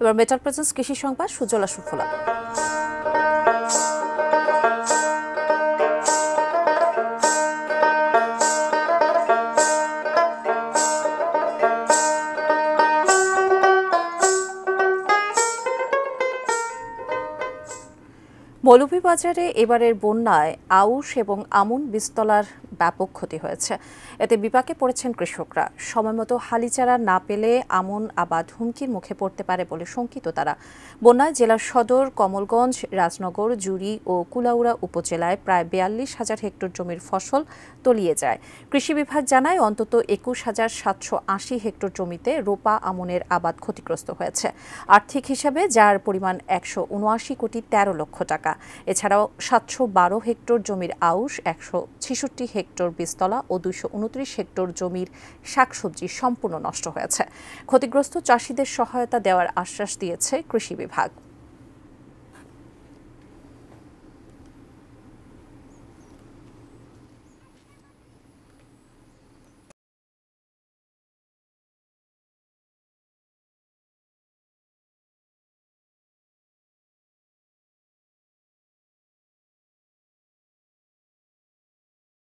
এবার metal presence কৃষি সংবাদ সুজলা সুফলা। মৌলভীবাজারে এবারের বন্যায় আউশ এবং আমন বীজতলার ব্যাপক ক্ষতি হয়েছে। এতে বিপাকে পড়েছেন কৃষকরা। সময়মতো হালিচারা না পেলে আমন আবাদ হুমকির মুখে পড়তে পারে বলে শঙ্কিত তারা। বন্যায় জেলার সদর, কমলগঞ্জ, রাজনগর, জুড়ি ও কুলাউড়া উপজেলায় প্রায় ৪২,০০০ হেক্টর জমির ফসল তলিয়ে যায়। কৃষি বিভাগ জানায় অন্তত ২১,৭৮০ হেক্টর জমিতে রোপা আমনের আবাদ ক্ষতিগ্রস্ত হয়েছে। আর্থিক হিসাবে যার পরিমাণ ১৭৯ কোটি ১৩ লক্ষ টাকা। এছাড়াও ৭১২ হেক্টর জমির আউশ, ১৬৬ হেক্টর বীজতলা ও ২২৯ হেক্টর জমির শাকসবজি সম্পূর্ণ নষ্ট হয়েছে। ক্ষতিগ্রস্ত চাষিদের সহায়তা দেওয়ার আশ্বাস দিয়েছে কৃষি বিভাগ।